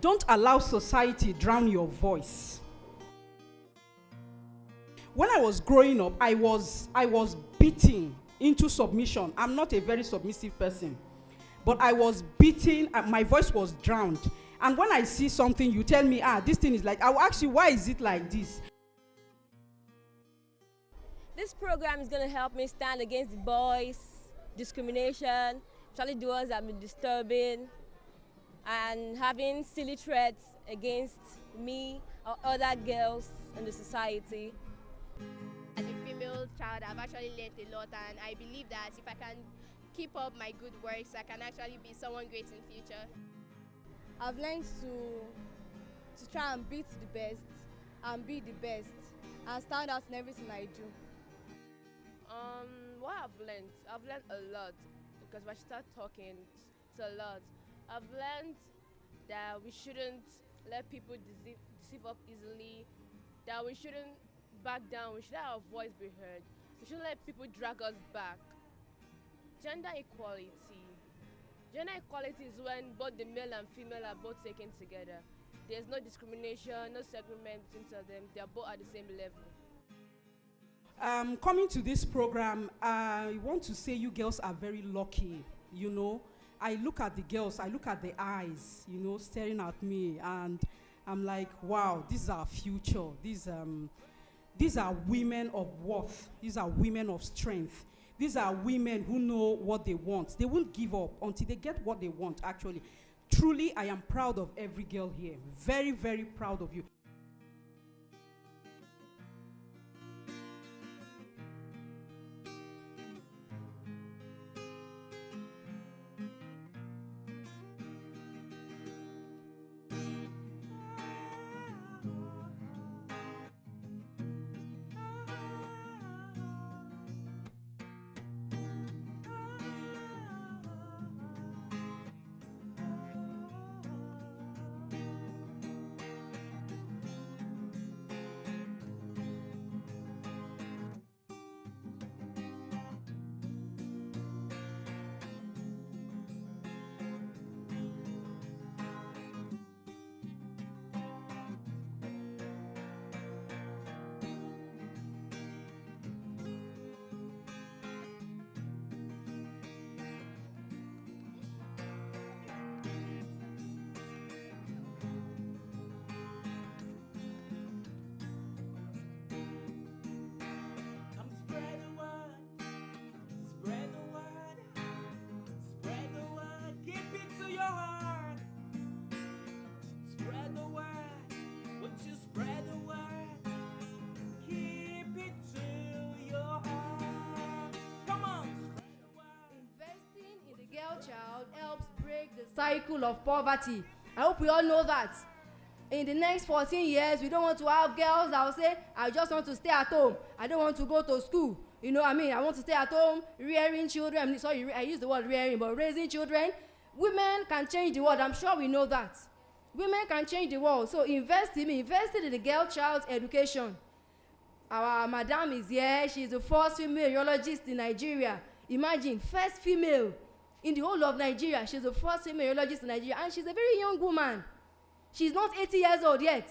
Don't allow society drown your voice. When I was growing up, I was beaten into submission. I'm not a very submissive person, but I was beaten, my voice was drowned. And when I see something, you tell me, this thing is like, I will ask you, why is it like this? This program is going to help me stand against the boys, discrimination, especially the ones that have been disturbing, and having silly threats against me or other girls in the society. As a female child, I've actually learned a lot, and I believe that if I can keep up my good works, I can actually be someone great in the future. I've learned to try and beat the best and be the best and stand out in everything I do. What I've learned a lot, because when I start talking, it's a lot. I've learned that we shouldn't let people deceive us easily, that we shouldn't back down, we should let our voice be heard. We shouldn't let people drag us back. Gender equality. Gender equality is when both the male and female are both taken together. There's no discrimination, no segregation between them. They are both at the same level. Coming to this program, I want to say you girls are very lucky, you know. I look at the girls, I look at the eyes, you know, staring at me, and I'm like, wow, this is our future. These are women of worth. These are women of strength. These are women who know what they want. They won't give up until they get what they want, actually. Truly, I am proud of every girl here. Very, very proud of you. Child helps break the cycle of poverty. I hope we all know that. In the next 14 years, we don't want to have girls that will say, I just want to stay at home. I don't want to go to school. You know what I mean? I want to stay at home, rearing children. Sorry, I use the word rearing, but raising children. Women can change the world. I'm sure we know that. Women can change the world. So invested in the girl child's education. Our madam is here. She's the first female urologist in Nigeria. Imagine, first female in the whole of Nigeria. She's the first female urologist in Nigeria, and she's a very young woman. She's not 80 years old yet.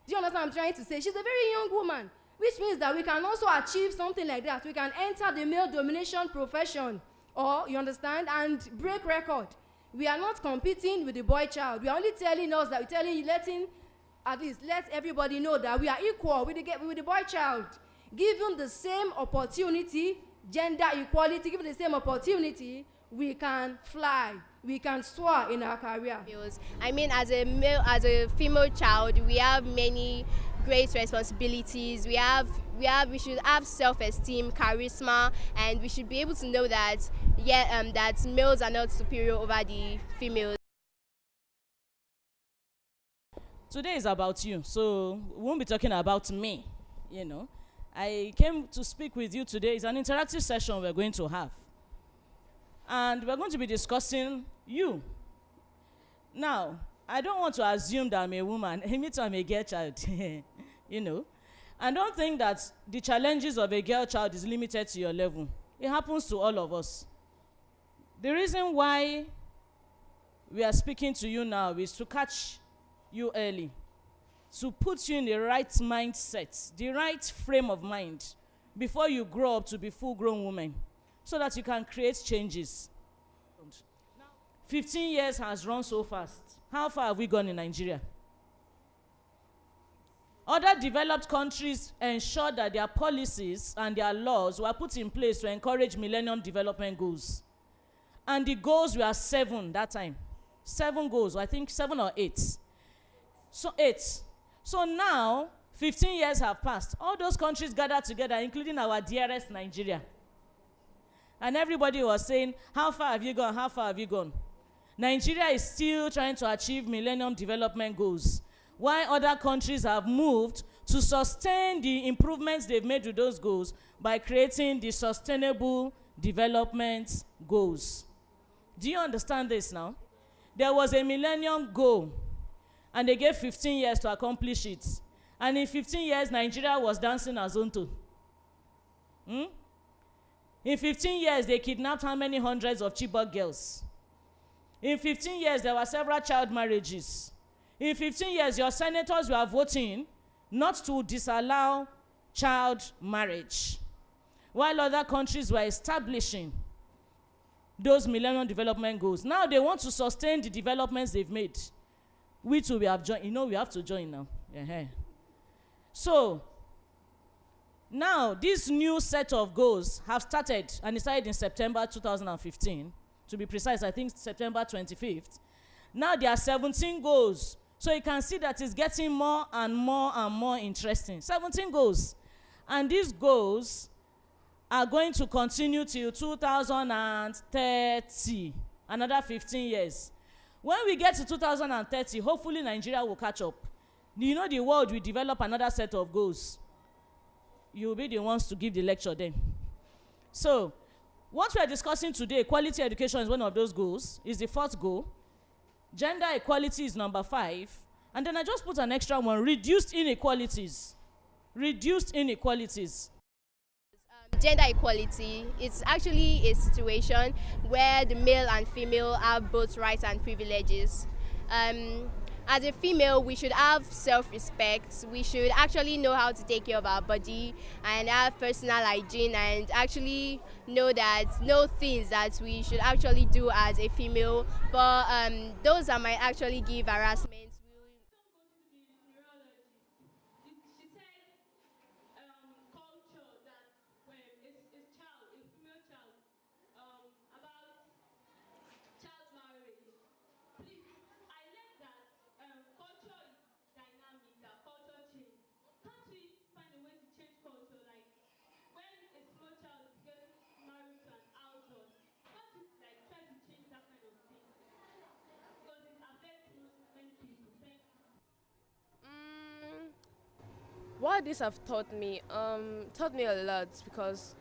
Do you understand what I'm trying to say? She's a very young woman, which means that we can also achieve something like that. We can enter the male domination profession, or, you understand, and break record. We are not competing with the boy child. We are only telling us that let everybody know that we are equal with the boy child. Given the same opportunity, gender equality, given the same opportunity, we can fly, we can soar in our career. I mean, as a female child, we have many great responsibilities. We should have self-esteem, charisma, and we should be able to know that that males are not superior over the females. Today is about you, so we won't be talking about me, you know. I came to speak with you today. It's an interactive session we're going to have. And we're going to be discussing you. Now, I don't want to assume that I'm a woman. Me too, I'm a girl child. You know. I don't think that the challenges of a girl child is limited to your level. It happens to all of us. The reason why we are speaking to you now is to catch you early to put you in the right mindset, the right frame of mind before you grow up to be full-grown woman, so that you can create changes. 15 years has run so fast. How far have we gone in Nigeria? Other developed countries ensure that their policies and their laws were put in place to encourage Millennium Development Goals. And the goals were 7 that time. 7 goals, I think 7 or 8. So 8. So now, 15 years have passed. All those countries gathered together, including our dearest Nigeria. And everybody was saying, how far have you gone? How far have you gone? Nigeria is still trying to achieve Millennium Development Goals, while other countries have moved to sustain the improvements they've made to those goals by creating the Sustainable Development Goals. Do you understand this now? There was a millennium goal, and they gave 15 years to accomplish it. And in 15 years, Nigeria was dancing as Zonto. In 15 years, they kidnapped how many hundreds of Chibok girls? In 15 years, there were several child marriages. In 15 years, your senators were voting not to disallow child marriage, while other countries were establishing those Millennium Development Goals. Now they want to sustain the developments they've made. We too, we have joined. You know, we have to join now. So, now this new set of goals have started, and it started in September 2015. To be precise, I think September 25th. Now there are 17 goals. So you can see that it's getting more and more and more interesting. 17 goals. And these goals are going to continue till 2030, another 15 years. When we get to 2030, hopefully Nigeria will catch up. You know, the world will develop another set of goals. You'll be the ones to give the lecture then. So, what we are discussing today, quality education is one of those goals, is the 4th goal. Gender equality is number 5. And then I just put an extra one, reduced inequalities. Reduced inequalities. Gender equality, it's actually a situation where the male and female have both rights and privileges. As a female, we should have self-respect. We should actually know how to take care of our body and have personal hygiene, and actually know things that we should actually do as a female. For those that might actually give harassment. What this have taught me a lot, because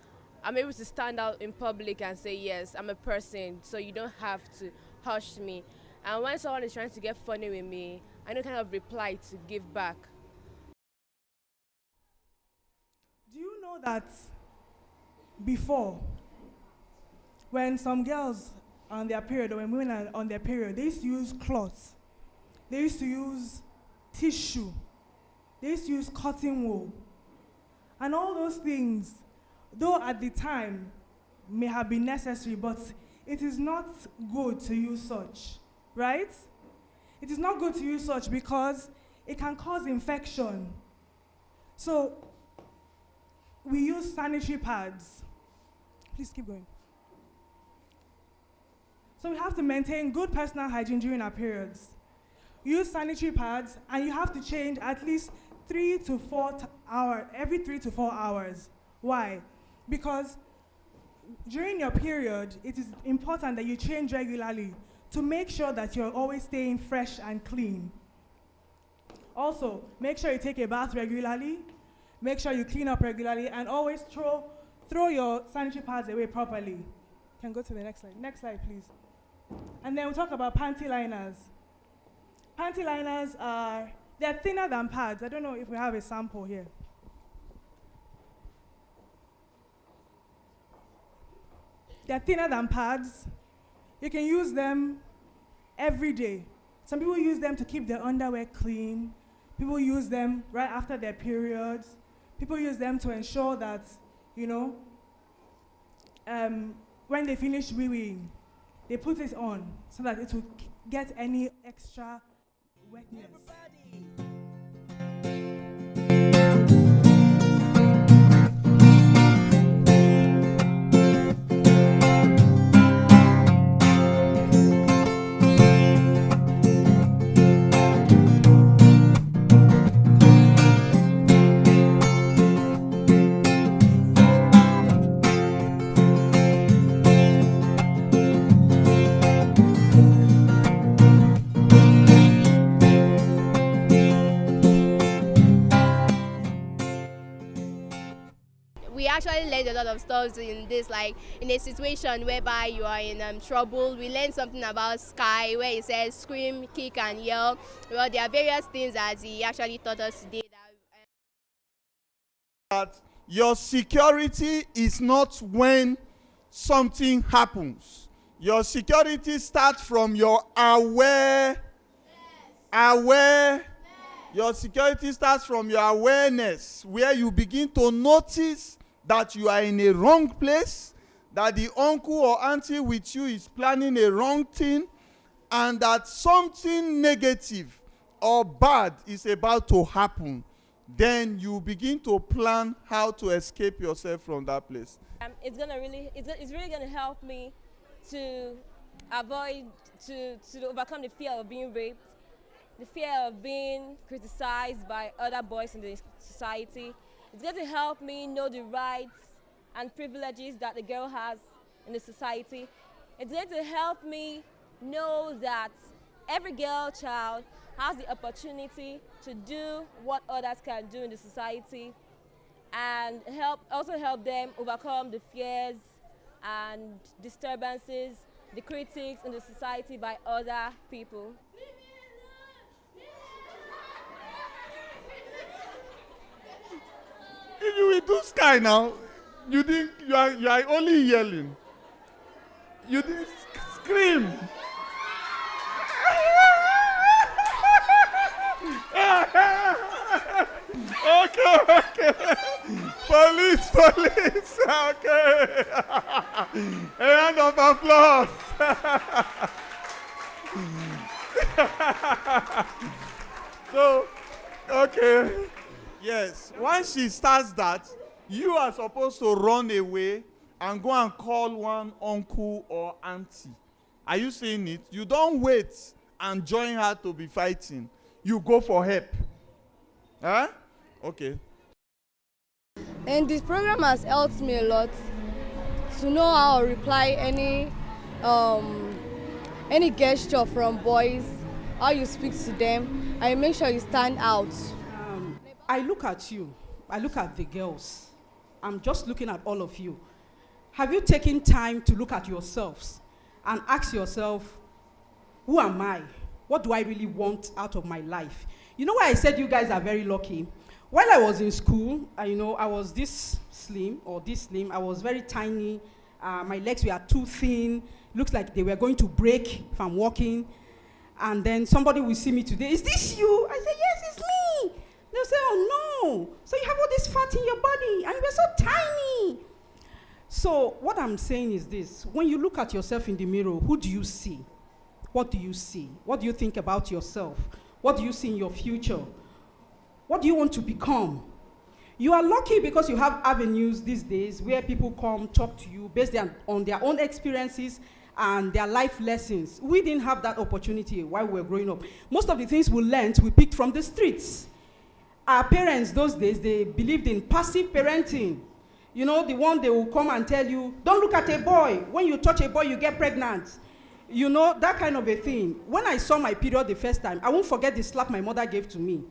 I'm able to stand out in public and say, yes, I'm a person, so you don't have to hush me. And when someone is trying to get funny with me, I know kind of reply to give back. Do you know that before, when some girls are on their period, or when women are on their period, they used to use cloths, they used to use tissue, they used to use cotton wool. And all those things, though at the time may have been necessary, but it is not good to use such, right? It is not good to use such because it can cause infection. So we use sanitary pads. Please keep going. So we have to maintain good personal hygiene during our periods. Use sanitary pads, and you have to change at least 3 to 4 hours, every 3 to 4 hours. Why? Because during your period, it is important that you change regularly to make sure that you're always staying fresh and clean. Also, make sure you take a bath regularly, make sure you clean up regularly, and always throw your sanitary pads away properly. Can go to the next slide. Next slide, please. And then we'll talk about panty liners. Panty liners they're thinner than pads. I don't know if we have a sample here. They're thinner than pads. You can use them every day Some people use them to keep their underwear clean. People use them right after their periods. People use them to ensure that, when they finish wee-weeing, they put it on so that it will get any extra wetness. We actually learned a lot of stuff in this, like in a situation whereby you are in trouble. We learned something about Sky, where he says scream, kick, and yell. Well, there are various things that he actually taught us today. That your security is not when something happens. Your security starts from your Your security starts from your awareness, where you begin to notice that you are in a wrong place, that the uncle or auntie with you is planning a wrong thing, and that something negative or bad is about to happen. Then you begin to plan how to escape yourself from that place. It's really gonna help me to avoid, to overcome the fear of being raped, the fear of being criticized by other boys in the society. It's going to help me know the rights and privileges that the girl has in the society. It's going to help me know that every girl child has the opportunity to do what others can do in the society, and also help them overcome the fears and disturbances, the critics in the society by other people. If you will do Sky now, you think you are only yelling. You didn't scream. Okay. Police. Okay. A round of applause. So, okay. Yes, once she starts that, you are supposed to run away and go and call one uncle or auntie. Are you seeing it? You don't wait and join her to be fighting. You go for help. Huh? Okay. And this program has helped me a lot to know how to reply any gesture from boys, how you speak to them, and make sure you stand out. I look at you. I look at the girls. I'm just looking at all of you. Have you taken time to look at yourselves and ask yourself, who am I? What do I really want out of my life? You know why I said you guys are very lucky? While I was in school, I was this slim. I was very tiny. My legs were too thin. Looks like they were going to break if I'm walking. And then somebody will see me today. Is this you? I say, yes, it's me. They'll say, oh no. So you have all this fat in your body and you were so tiny. So what I'm saying is this. When you look at yourself in the mirror, who do you see? What do you see? What do you think about yourself? What do you see in your future? What do you want to become? You are lucky because you have avenues these days where people come talk to you based on their own experiences and their life lessons. We didn't have that opportunity while we were growing up. Most of the things we learned, we picked from the streets. Our parents those days, they believed in passive parenting. You know, the one they will come and tell you, don't look at a boy. When you touch a boy, you get pregnant. You know, that kind of a thing. When I saw my period the first time, I won't forget the slap my mother gave to me.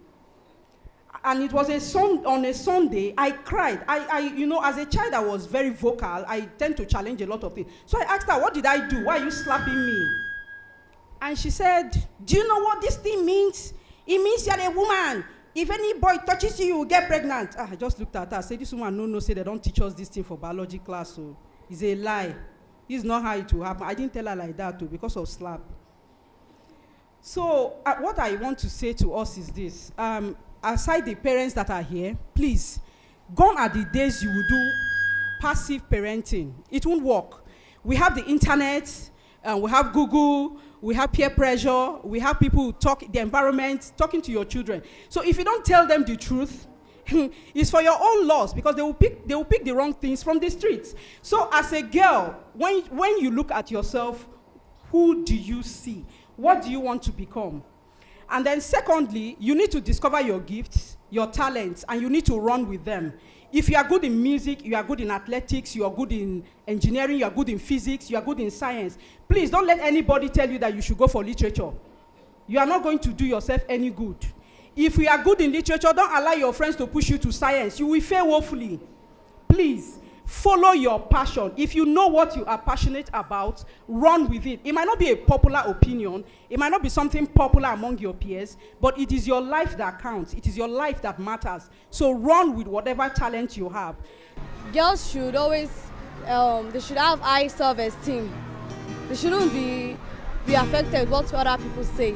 And it was on a Sunday, I cried. As a child, I was very vocal. I tend to challenge a lot of things. So I asked her, what did I do? Why are you slapping me? And she said, do you know what this thing means? It means you're a woman. If any boy touches you, you will get pregnant. I just looked at her. I said, this woman, no, say they don't teach us this thing for biology class. So it's a lie. This is not how it will happen. I didn't tell her like that too, because of slap. So what I want to say to us is this. Aside the parents that are here, please, gone are the days you will do passive parenting. It won't work. We have the internet, we have Google, we have peer pressure, we have people who talk, the environment, talking to your children. So if you don't tell them the truth, it's for your own loss, because they will pick the wrong things from the streets. So as a girl, when you look at yourself, who do you see? What do you want to become? And then secondly, you need to discover your gifts, your talents, and you need to run with them. If you are good in music, you are good in athletics, you are good in engineering, you are good in physics, you are good in science, please don't let anybody tell you that you should go for literature. You are not going to do yourself any good. If you are good in literature, don't allow your friends to push you to science. You will fail woefully. Please, follow your passion. If you know what you are passionate about, run with it. It might not be a popular opinion. It might not be something popular among your peers, but it is your life that counts. It is your life that matters. So run with whatever talent you have. Girls should always, they should have high self-esteem. They shouldn't be affected what other people say.